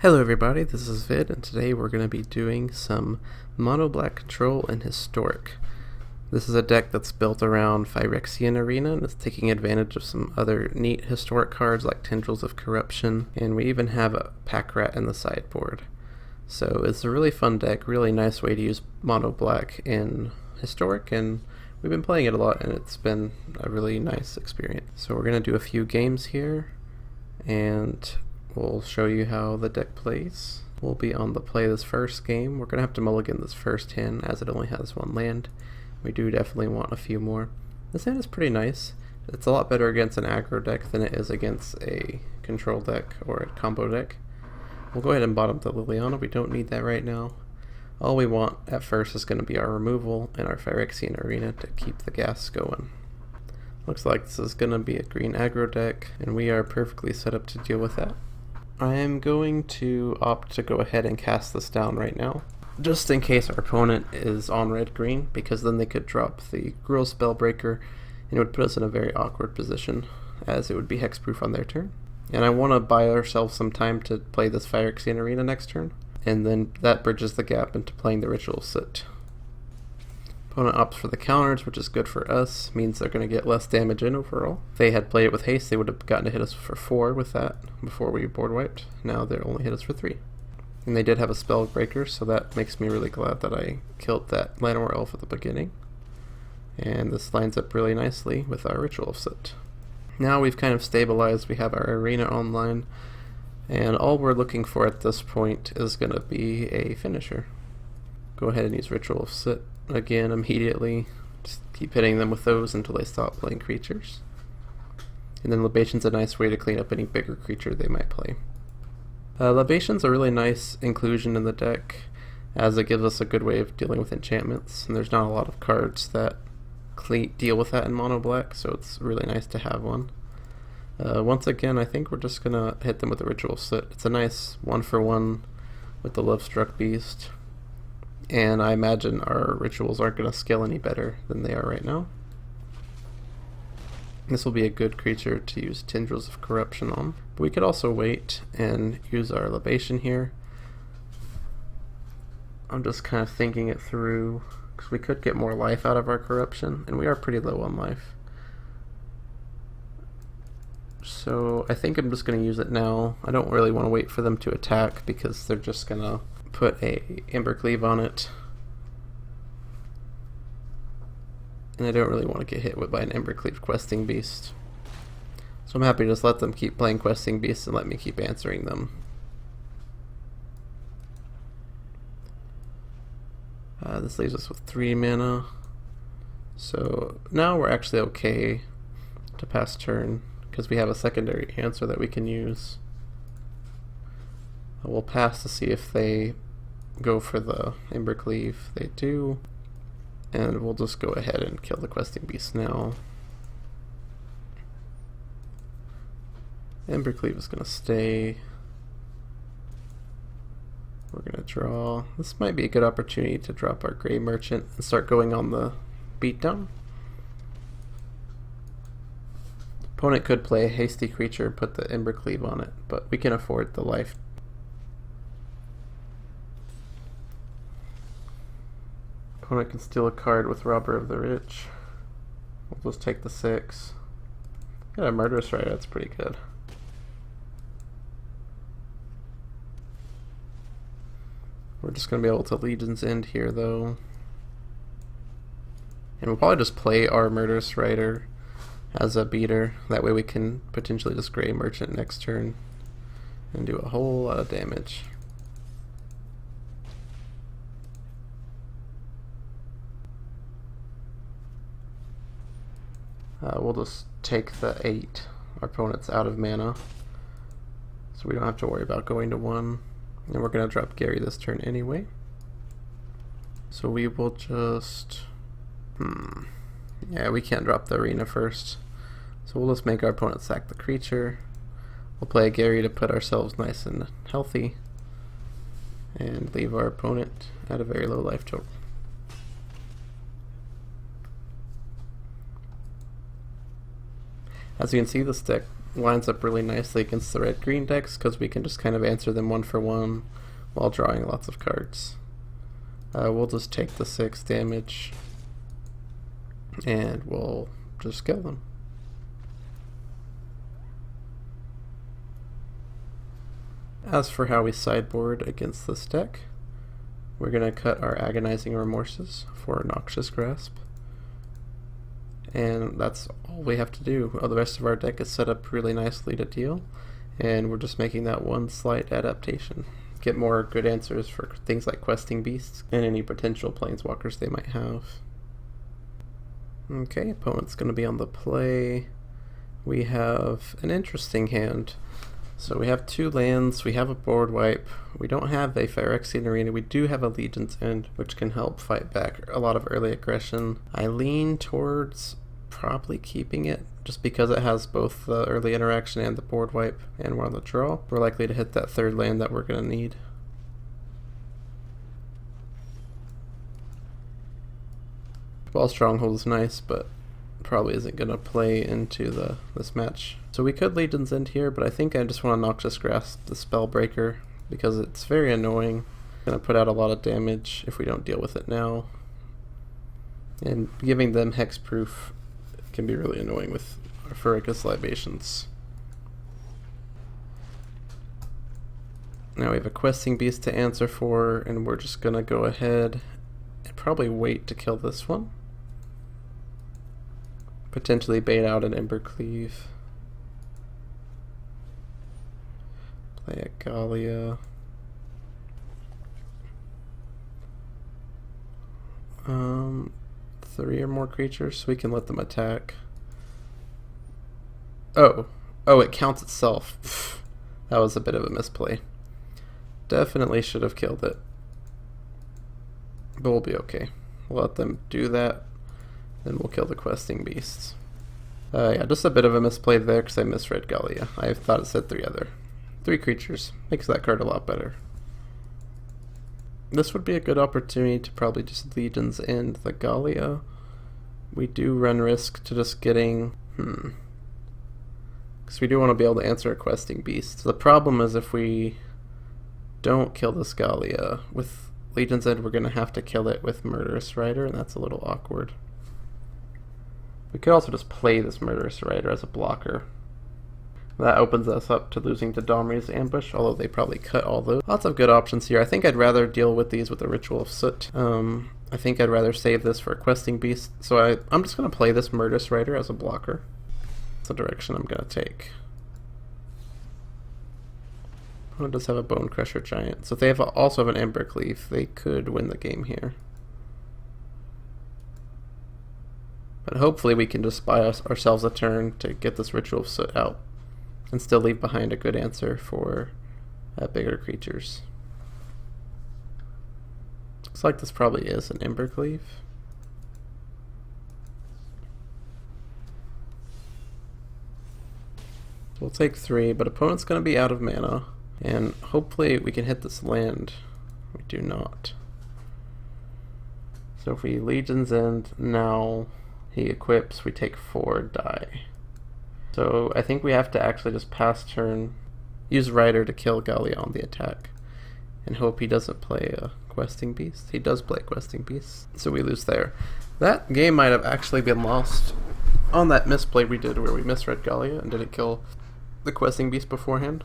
Hello everybody, this is Vid, and today we're going to be doing some Mono Black Control and Historic. This is a deck that's built around Phyrexian Arena, and it's taking advantage of some other neat historic cards like Tendrils of Corruption, and we even have a Pack Rat in the sideboard. So it's a really fun deck, really nice way to use Mono Black in Historic, and we've been playing it a lot and it's been a really nice experience. So we're going to do a few games here, and we'll show you how the deck plays. We'll be on the play this first game. We're going to have to mulligan this first hand as it only has one land. We do definitely want a few more. This hand is pretty nice. It's a lot better against an aggro deck than it is against a control deck or a combo deck. We'll go ahead and bottom the Liliana. We don't need that right now. All we want at first is going to be our removal and our Phyrexian Arena to keep the gas going. Looks like this is going to be a green aggro deck, and we are perfectly set up to deal with that. I am going to opt to go ahead and cast this down right now, just in case our opponent is on red-green, because then they could drop the Gruul Spellbreaker, and it would put us in a very awkward position, as it would be hexproof on their turn. And I want to buy ourselves some time to play this Phyrexian Arena next turn, and then that bridges the gap into playing the Ritual Sit. Opponent opts for the counters, which is good for us, means they're going to get less damage in overall. If they had played it with haste, they would have gotten to hit us for 4 with that before we board wiped. Now they'll only hit us for 3. And they did have a Spellbreaker, so that makes me really glad that I killed that Llanowar Elf at the beginning. And this lines up really nicely with our Ritual Sit. Now we've kind of stabilized, we have our arena online, and all we're looking for at this point is going to be a finisher. Go ahead and use Ritual Sit again immediately. Just keep hitting them with those until they stop playing creatures. And then Libation's a nice way to clean up any bigger creature they might play. Libation's a really nice inclusion in the deck, as it gives us a good way of dealing with enchantments, and there's not a lot of cards that deal with that in Mono Black, so it's really nice to have one. Once again, I think we're just gonna hit them with a Ritual Sit. It's a nice 1-for-1 with the Lovestruck Beast. And I imagine our rituals aren't going to scale any better than they are right now. This will be a good creature to use Tendrils of Corruption on. But we could also wait and use our Libation here. I'm just kind of thinking it through, because we could get more life out of our Corruption, and we are pretty low on life. So I think I'm just going to use it now. I don't really want to wait for them to attack, because they're just going to put a Embercleave on it, and I don't really want to get hit with by an Embercleave Questing Beast, so I'm happy to just let them keep playing Questing Beasts and let me keep answering them. This leaves us with 3 mana, so now we're actually okay to pass turn because we have a secondary answer that we can use. We'll pass to see if they go for the Embercleave. They do, and we'll just go ahead and kill the Questing Beast now. Embercleave is going to stay. We're going to draw. This might be a good opportunity to drop our Grey Merchant and start going on the beatdown. Opponent could play a hasty creature and put the Embercleave on it, but we can afford the life. Opponent can steal a card with Robber of the Rich. We'll just take the 6. Got a Murderous Rider, that's pretty good. We're just going to be able to Legion's End here though. And we'll probably just play our Murderous Rider as a beater. That way we can potentially just Grey Merchant next turn and do a whole lot of damage. We'll just take the 8. Our opponent's out of mana, so we don't have to worry about going to 1. And we're going to drop Gary this turn anyway. So we will just... Yeah, we can't drop the arena first. So we'll just make our opponent sack the creature. We'll play a Gary to put ourselves nice and healthy, and leave our opponent at a very low life total. As you can see, this deck lines up really nicely against the red-green decks because we can just kind of answer them one for one while drawing lots of cards. We'll just take the 6 damage and we'll just kill them. As for how we sideboard against this deck, we're going to cut our Agonizing Remorses for Noxious Grasp. And that's all we have to do. The rest of our deck is set up really nicely to deal, and we're just making that one slight adaptation. Get more good answers for things like Questing Beasts and any potential Planeswalkers they might have. Okay, opponent's going to be on the play. We have an interesting hand. So we have 2 lands, we have a board wipe, we don't have a Phyrexian Arena, we do have a Legion's End, which can help fight back a lot of early aggression. I lean towards probably keeping it, just because it has both the early interaction and the board wipe, and we're on the draw. We're likely to hit that 3rd land that we're going to need. Ball Stronghold is nice, but probably isn't going to play into this match. So we could Legion's End here, but I think I just want to Noxious Grasp the Spellbreaker because it's very annoying. Going to put out a lot of damage if we don't deal with it now. And giving them hexproof can be really annoying with Furicus Libations. Now we have a Questing Beast to answer for, and we're just going to go ahead and probably wait to kill this one. Potentially bait out an Embercleave. Play a Gallia. 3 or more creatures, so we can let them attack. Oh, it counts itself. That was a bit of a misplay. Definitely should have killed it. But we'll be okay. We'll let them do that. Then we'll kill the Questing Beasts. Yeah, just a bit of a misplay there because I misread Gallia. I thought it said 3 creatures. Makes that card a lot better. This would be a good opportunity to probably just Legion's End the Gallia. We do run risk to just getting... Because we do want to be able to answer a Questing Beast. So the problem is if we don't kill this Gallia with Legion's End, we're going to have to kill it with Murderous Rider, and that's a little awkward. We could also just play this Murderous Rider as a blocker. That opens us up to losing to Domri's Ambush, although they probably cut all those. Lots of good options here. I think I'd rather deal with these with the Ritual of Soot. I think I'd rather save this for a Questing Beast, so I'm just going to play this Murderous Rider as a blocker. That's the direction I'm going to take. Opponent does have a Bone Crusher Giant, so if they also have an Embercleave, they could win the game here. But hopefully we can just buy ourselves a turn to get this Ritual of Soot out and still leave behind a good answer for bigger creatures. Looks like this probably is an Embercleave. We'll take 3, but opponent's going to be out of mana, and hopefully we can hit this land. We do not. So if we Legion's End now, he equips, we take 4 die. So I think we have to actually just pass turn, use Rider to kill Gallia on the attack, and hope he doesn't play a Questing Beast. He does play Questing Beast, so we lose there. That game might have actually been lost on that misplay we did where we misread Gallia and didn't kill the Questing Beast beforehand.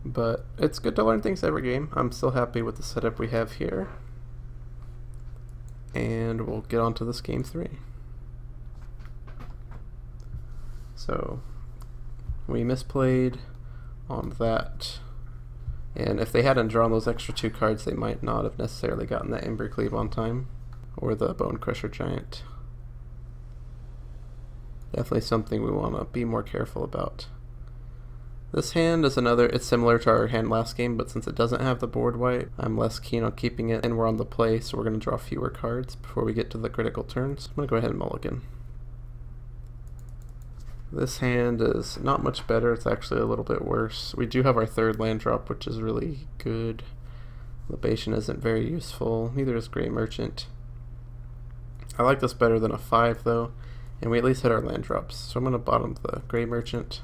But it's good to learn things every game. I'm still happy with the setup we have here. And we'll get on to this game 3. So we misplayed on that, and if they hadn't drawn those extra 2 cards, they might not have necessarily gotten that Embercleave on time, or the Bone Crusher Giant. Definitely something we want to be more careful about. This hand is it's similar to our hand last game, but since it doesn't have the board wipe, I'm less keen on keeping it, and we're on the play, so we're going to draw fewer cards before we get to the critical turns. I'm going to go ahead and mulligan. This hand is not much better, it's actually a little bit worse. We do have our 3rd land drop, which is really good. Libation isn't very useful, neither is Grey Merchant. I like this better than a 5 though, And we at least hit our land drops. So I'm going to bottom the Gray Merchant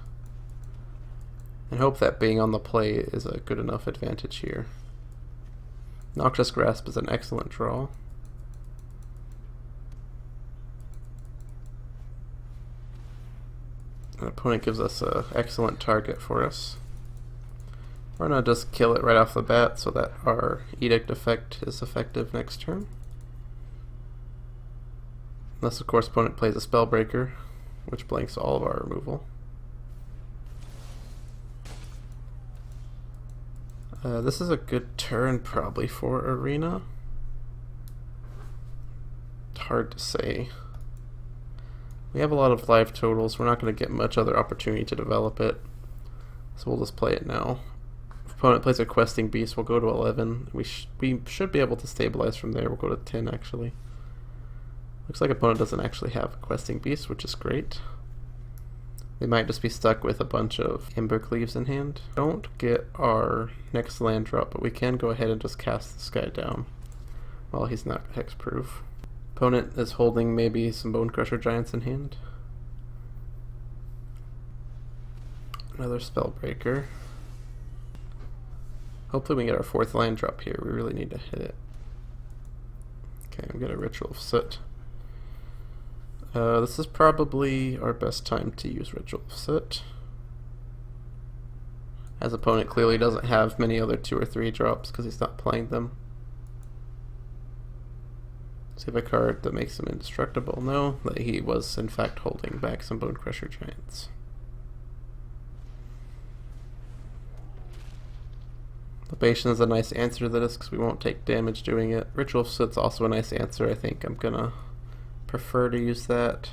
and hope that being on the play is a good enough advantage here. Noxious Grasp is an excellent draw. An opponent gives us an excellent target for us. We're going to just kill it right off the bat so that our Edict effect is effective next turn. Unless, of course, opponent plays a Spellbreaker, which blanks all of our removal. This is a good turn probably for Arena. It's hard to say. We have a lot of life totals. We're not going to get much other opportunity to develop it. So we'll just play it now. If opponent plays a Questing Beast, we'll go to 11. We should be able to stabilize from there. We'll go to 10 actually. Looks like opponent doesn't actually have a Questing Beast, which is great. They might just be stuck with a bunch of Embercleaves in hand. Don't get our next land drop, but we can go ahead and just cast this guy down while he's not hexproof. Opponent is holding maybe some Bone Crusher Giants in hand. Another Spellbreaker. Hopefully we get our fourth land drop here. We really need to hit it. Okay, I'm gonna Ritual of Soot. This is probably our best time to use Ritual of Soot, as opponent clearly doesn't have many other 2 or 3 drops because he's not playing them. Save a card that makes him indestructible. No, that he was in fact holding back some Bone Crusher Giants. Libation is a nice answer to this because we won't take damage doing it. Ritual of Soot's also a nice answer. I think I'm gonna prefer to use that.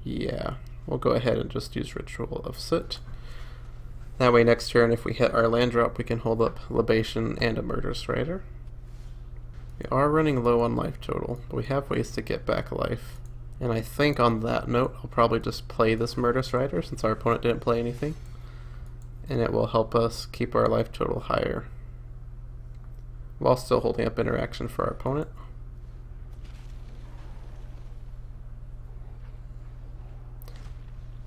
Yeah, we'll go ahead and just use Ritual of Soot. That way next turn if we hit our land drop we can hold up Libation and a Murderous Rider. We are running low on life total, but we have ways to get back life. And I think on that note I'll probably just play this Murderous Rider since our opponent didn't play anything. And it will help us keep our life total higher while still holding up interaction for our opponent.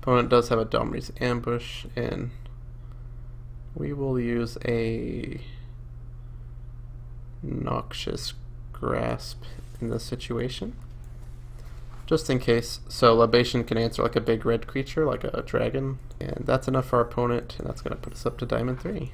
Opponent does have a Domri's Ambush, and we will use a Noxious Grasp in this situation, just in case. So Libation can answer like a big red creature, like a dragon, and that's enough for our opponent, and that's going to put us up to Diamond 3.